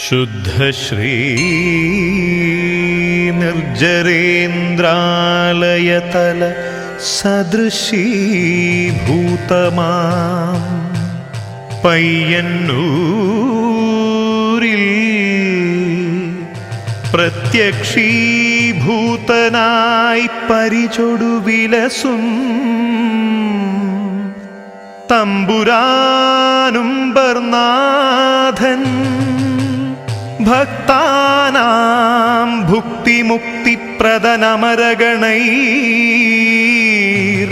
ശുദ്ധശ്രീ നിർജരേന്ദ്രാലയതല സദൃശീഭൂതമാം പയ്യന്നൂരിൽ പ്രത്യക്ഷീഭൂതനായി പരിചൊടു വിലസും തമ്പുരാനും ബർനാഥൻ ഭക്താനാം ഭുക്തിമുക്തിപ്രദനമരഗണൈർ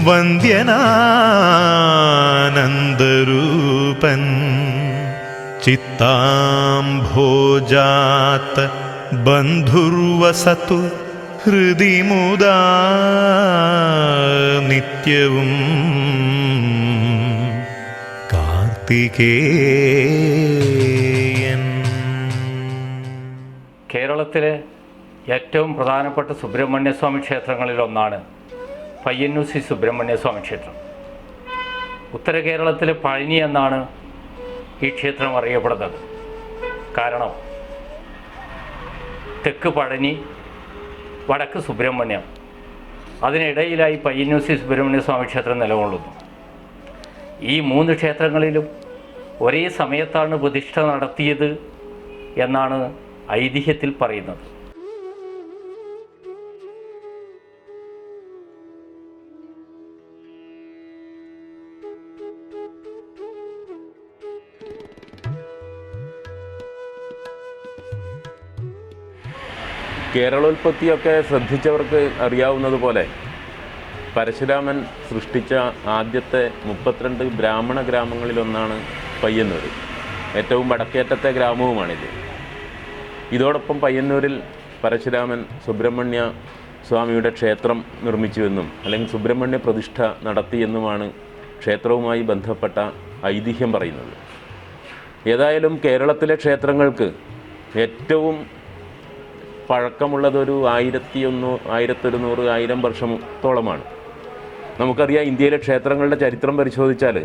വന്ദ്യനാനന്ദരൂപൻ ചിത്താംഭോജാത ബന്ധുർവസതു ഹൃദി മുദാ നിത്യവും കാർത്തികേയൻ. കേരളത്തിലെ ഏറ്റവും പ്രധാനപ്പെട്ട സുബ്രഹ്മണ്യസ്വാമി ക്ഷേത്രങ്ങളിലൊന്നാണ് പയ്യന്നൂർ ശ്രീ സുബ്രഹ്മണ്യസ്വാമി ക്ഷേത്രം. ഉത്തര കേരളത്തിലെ പഴനി എന്നാണ് ഈ ക്ഷേത്രം അറിയപ്പെടുന്നത്. കാരണം തെക്ക് പഴനി, വടക്ക് സുബ്രഹ്മണ്യം, അതിനിടയിലായി പയ്യന്നൂർ ശ്രീ സുബ്രഹ്മണ്യസ്വാമി ക്ഷേത്രം നിലകൊള്ളുന്നു. ഈ മൂന്ന് ക്ഷേത്രങ്ങളിലും ഒരേ സമയത്താണ് പ്രതിഷ്ഠ നടത്തിയത് എന്നാണ് ഐതിഹ്യത്തിൽ പറയുന്നത്. കേരളോൽപ്പത്തിയൊക്കെ ശ്രദ്ധിച്ചവർക്ക് അറിയാവുന്നതുപോലെ പരശുരാമൻ സൃഷ്ടിച്ച ആദ്യത്തെ 32 ബ്രാഹ്മണ ഗ്രാമങ്ങളിലൊന്നാണ് പയ്യന്നൂർ. ഏറ്റവും വടക്കേറ്റത്തെ ഗ്രാമവുമാണിത്. ഇതോടൊപ്പം പയ്യന്നൂരിൽ പരശുരാമൻ സുബ്രഹ്മണ്യ സ്വാമിയുടെ ക്ഷേത്രം നിർമ്മിച്ചുവെന്നും അല്ലെങ്കിൽ സുബ്രഹ്മണ്യ പ്രതിഷ്ഠ നടത്തിയെന്നുമാണ് ക്ഷേത്രവുമായി ബന്ധപ്പെട്ട ഐതിഹ്യം പറയുന്നത്. ഏതായാലും കേരളത്തിലെ ക്ഷേത്രങ്ങൾക്ക് ഏറ്റവും പഴക്കമുള്ളതൊരു 1100-1000 വർഷത്തോളമാണ്. നമുക്കറിയാം, ഇന്ത്യയിലെ ക്ഷേത്രങ്ങളുടെ ചരിത്രം പരിശോധിച്ചാൽ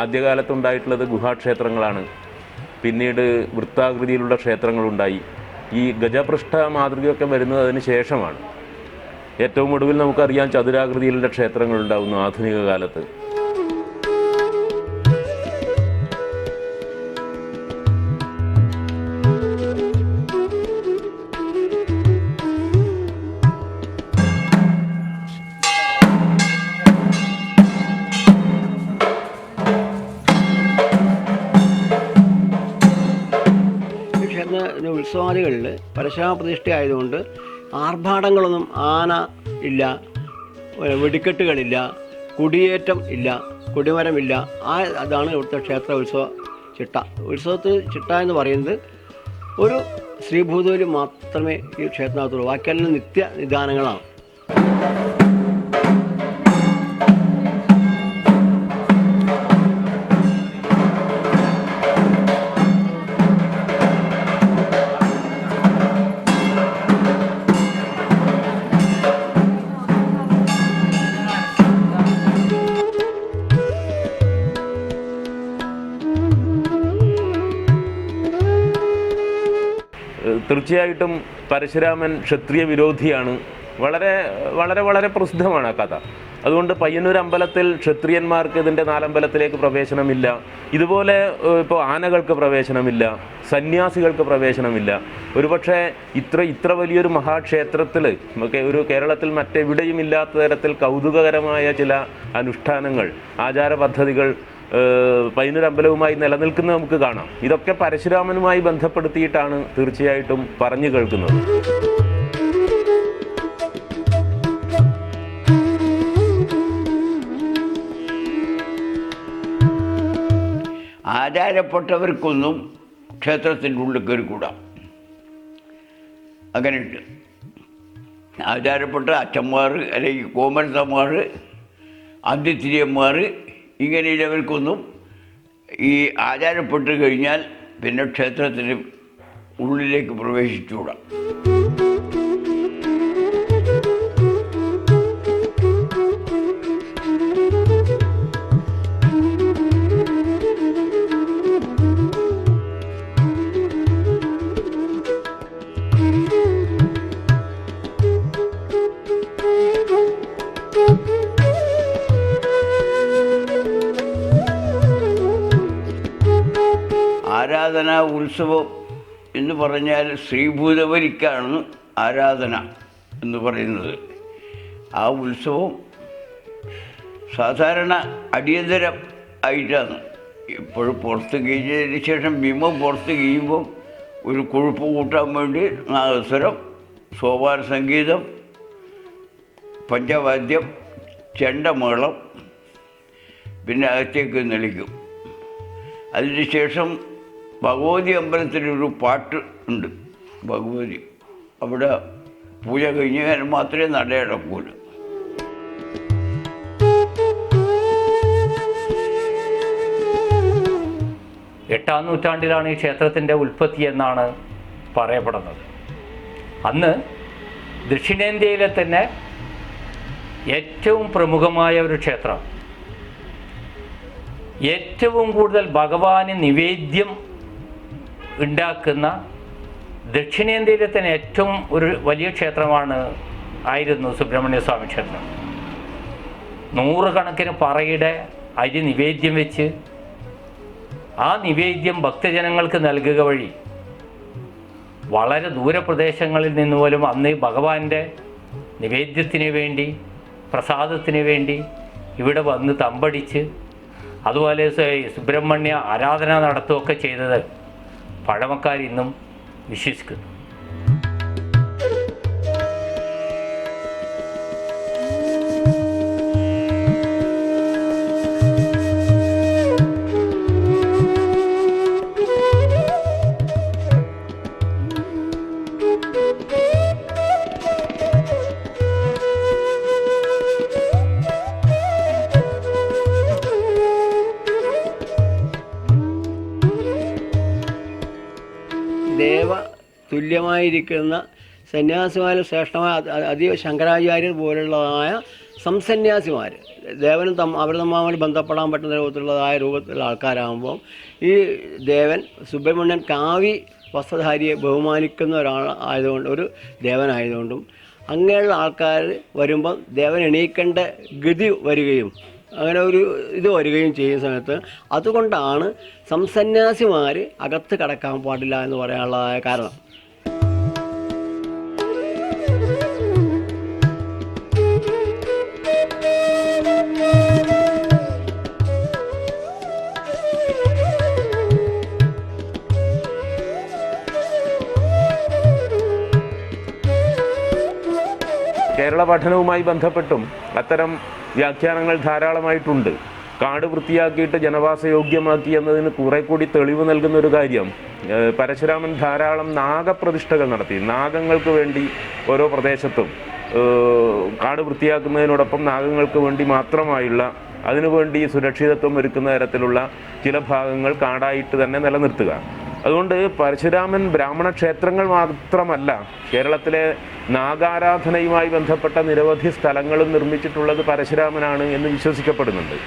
ആദ്യകാലത്തുണ്ടായിട്ടുള്ളത് ഗുഹാക്ഷേത്രങ്ങളാണ്. പിന്നീട് വൃത്താകൃതിയിലുള്ള ക്ഷേത്രങ്ങളുണ്ടായി. ഈ ഗജപൃഷ്ഠ മാതൃകയൊക്കെ വരുന്നത് അതിന് ശേഷമാണ്. ഏറ്റവും ഒടുവിൽ നമുക്കറിയാം ചതുരാകൃതിയിലുള്ള ക്ഷേത്രങ്ങളുണ്ടാകുന്നു ആധുനിക കാലത്ത്. ഉത്സവാദികളിൽ പരശുരാമ പ്രതിഷ്ഠ ആയതുകൊണ്ട് ആർഭാടങ്ങളൊന്നും ആന ഇല്ല, വെടിക്കെട്ടുകളില്ല, കുടിയേറ്റം ഇല്ല, കൊടിമരമില്ല. അതാണ് ഇവിടുത്തെ ക്ഷേത്ര ഉത്സവ ചിട്ട. ഉത്സവത്തിൽ ചിട്ട എന്ന് പറയുന്നത് ഒരു ശ്രീഭൂതബലി മാത്രമേ ഈ ക്ഷേത്രത്തിനുള്ളൂ. ബാക്കിയെല്ലാം നിത്യ നിദാനങ്ങളാണ്. തീർച്ചയായിട്ടും പരശുരാമൻ ക്ഷത്രിയ വിരോധിയാണ്. വളരെ വളരെ വളരെ പ്രസിദ്ധമാണ് ആ കഥ. അതുകൊണ്ട് പയ്യന്നൂർ അമ്പലത്തിൽ ക്ഷത്രിയന്മാർക്ക് ഇതിൻ്റെ നാലമ്പലത്തിലേക്ക് പ്രവേശനമില്ല. ഇതുപോലെ ഇപ്പോൾ ആനകൾക്ക് പ്രവേശനമില്ല, സന്യാസികൾക്ക് പ്രവേശനമില്ല. ഒരുപക്ഷെ ഇത്ര വലിയൊരു മഹാക്ഷേത്രത്തിൽ ഒരു കേരളത്തിൽ മറ്റെവിടെയും ഇല്ലാത്ത തരത്തിൽ കൗതുകകരമായ ചില അനുഷ്ഠാനങ്ങൾ, ആചാര പദ്ധതികൾ പയ്യന്നൂർ അമ്പലവുമായി നിലനിൽക്കുന്നത് നമുക്ക് കാണാം. ഇതൊക്കെ പരശുരാമനുമായി ബന്ധപ്പെടുത്തിയിട്ടാണ് തീർച്ചയായിട്ടും പറഞ്ഞു കേൾക്കുന്നത്. ആചാരപ്പെട്ടവർക്കൊന്നും ക്ഷേത്രത്തിൻ്റെ ഉള്ളിൽ കയറിക്കൂടാ. അങ്ങനെയുണ്ട്. ആചാരപ്പെട്ട അച്ഛന്മാർ അല്ലെങ്കിൽ കോമരത്തന്മാർ, അന്ത്യത്തിരിയന്മാർ, ഇങ്ങനെയുള്ളവർക്കൊന്നും ഈ ആചാരപ്പെട്ട് കഴിഞ്ഞാൽ പിന്നെ ക്ഷേത്രത്തിന് ഉള്ളിലേക്ക് പ്രവേശിച്ചുകൂടാ. ആരാധന ഉത്സവം എന്ന് പറഞ്ഞാൽ ശ്രീഭൂതബലിക്കാണ് ആരാധന എന്ന് പറയുന്നത്. ആ ഉത്സവം സാധാരണ അടിയന്തരം ആയിട്ടാണ്. ഇപ്പോഴും പുറത്ത് കീഴിച്ചതിന് ശേഷം ബിംബം പുറത്ത് കീഴുമ്പം ഒരു കൊഴുപ്പ് കൂട്ടാൻ വേണ്ടി നാദസ്വരം, സോപാന സംഗീതം, പഞ്ചവാദ്യം, ചെണ്ടമേളം, പിന്നെ അകത്തേക്ക് നിളിക്കും. അതിന് ശേഷം ഭഗവതി അമ്പലത്തിലൊരു പാട്ട് ഉണ്ട്. ഭഗവതി അവിടെ പൂജ കഴിഞ്ഞാൽ മാത്രമേ നടയടക്കൂലൂ. എട്ടാം നൂറ്റാണ്ടിലാണ് ഈ ക്ഷേത്രത്തിൻ്റെ ഉൽപ്പത്തി എന്നാണ് പറയപ്പെടുന്നത്. അന്ന് ദക്ഷിണേന്ത്യയിലെ തന്നെ ഏറ്റവും പ്രമുഖമായ ഒരു ക്ഷേത്രം, ഏറ്റവും കൂടുതൽ ഭഗവാന് നിവേദ്യം ഉണ്ടാക്കുന്ന ദക്ഷിണേന്ത്യയിലെ തന്നെ ഏറ്റവും ഒരു വലിയ ആയിരുന്നു സുബ്രഹ്മണ്യ സ്വാമി ക്ഷേത്രം. നൂറുകണക്കിന് പറയുടെ അരി നിവേദ്യം വെച്ച് ആ നിവേദ്യം ഭക്തജനങ്ങൾക്ക് നൽകുക വഴി വളരെ ദൂരപ്രദേശങ്ങളിൽ നിന്ന് പോലും അന്ന് ഭഗവാന്റെ നിവേദ്യത്തിന് വേണ്ടി, പ്രസാദത്തിന് വേണ്ടി ഇവിടെ വന്ന് തമ്പടിച്ച് അതുപോലെ സുബ്രഹ്മണ്യ ആരാധന നടത്തുകയൊക്കെ ചെയ്തത് പഴമക്കാർ ഇന്നും വിശ്വസിക്കുന്നു. ദേവ തുല്യമായിരിക്കുന്ന സന്യാസിമാരിൽ ശ്രേഷ്ഠമായ അതീവ ശങ്കരാചാര്യർ പോലുള്ളതായ സംസന്യാസിമാർ, ദേവനും അവർ തമ്മിൽ ബന്ധപ്പെടാൻ പറ്റുന്ന രൂപത്തിലുള്ള ആൾക്കാരാകുമ്പോൾ ഈ ദേവൻ സുബ്രഹ്മണ്യൻ കാവി വസ്ത്രധാരിയെ ബഹുമാനിക്കുന്ന ഒരാൾ ആയതുകൊണ്ട്, ഒരു ദേവനായതുകൊണ്ടും അങ്ങനെയുള്ള ആൾക്കാർ വരുമ്പോൾ ദേവൻ എണീക്കേണ്ട ഗതി വരികയും അങ്ങനെ ഒരു ഇത് വരികയും ചെയ്യുന്ന സമയത്ത് അതുകൊണ്ടാണ് സംസന്യാസിമാർ അകത്ത് കടക്കാൻ പാടില്ല എന്ന് പറയാനുള്ളതായ കാരണം. കേരള പഠനവുമായി ബന്ധപ്പെട്ടും അത്തരം വ്യാഖ്യാനങ്ങൾ ധാരാളമായിട്ടുണ്ട്. കാട് വൃത്തിയാക്കിയിട്ട് ജനവാസയോഗ്യമാക്കി എന്നതിന് കുറെ കൂടി തെളിവ് നൽകുന്ന ഒരു കാര്യം, പരശുരാമൻ ധാരാളം നാഗപ്രതിഷ്ഠകൾ നടത്തി. നാഗങ്ങൾക്ക് വേണ്ടി ഓരോ പ്രദേശത്തും കാട് വൃത്തിയാക്കുന്നതിനോടൊപ്പം നാഗങ്ങൾക്ക് വേണ്ടി മാത്രമായുള്ള, അതിനുവേണ്ടി സുരക്ഷിതത്വം ഒരുക്കുന്ന തരത്തിലുള്ള ചില ഭാഗങ്ങൾ കാടായിട്ട് തന്നെ നിലനിർത്തുക. അതുകൊണ്ട് പരശുരാമൻ ബ്രാഹ്മണ ക്ഷേത്രങ്ങൾ മാത്രമല്ല, കേരളത്തിലെ നാഗാരാധനയുമായി ബന്ധപ്പെട്ട നിരവധി സ്ഥലങ്ങളും നിർമ്മിച്ചിട്ടുള്ളത് പരശുരാമനാണ് എന്ന് വിശ്വസിക്കപ്പെടുന്നുണ്ട്.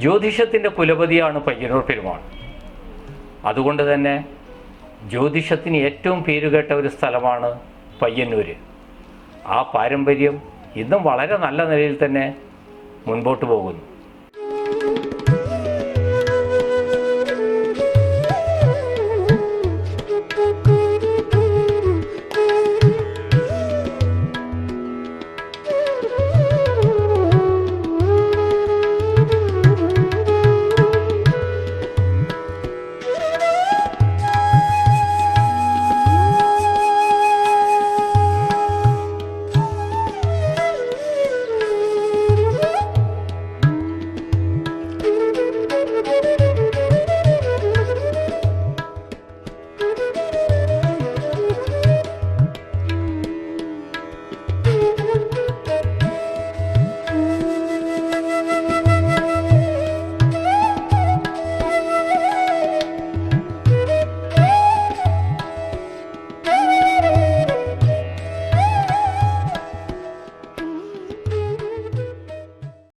ജ്യോതിഷത്തിൻ്റെ കുലപതിയാണ് പയ്യന്നൂർ പെരുമാൾ. അതുകൊണ്ട് തന്നെ ജ്യോതിഷത്തിന് ഏറ്റവും പേരുകേട്ട ഒരു സ്ഥലമാണ് പയ്യന്നൂർ. ആ പാരമ്പര്യം ഇന്നും വളരെ നല്ല നിലയിൽ തന്നെ മുൻപോട്ട് പോകുന്നു.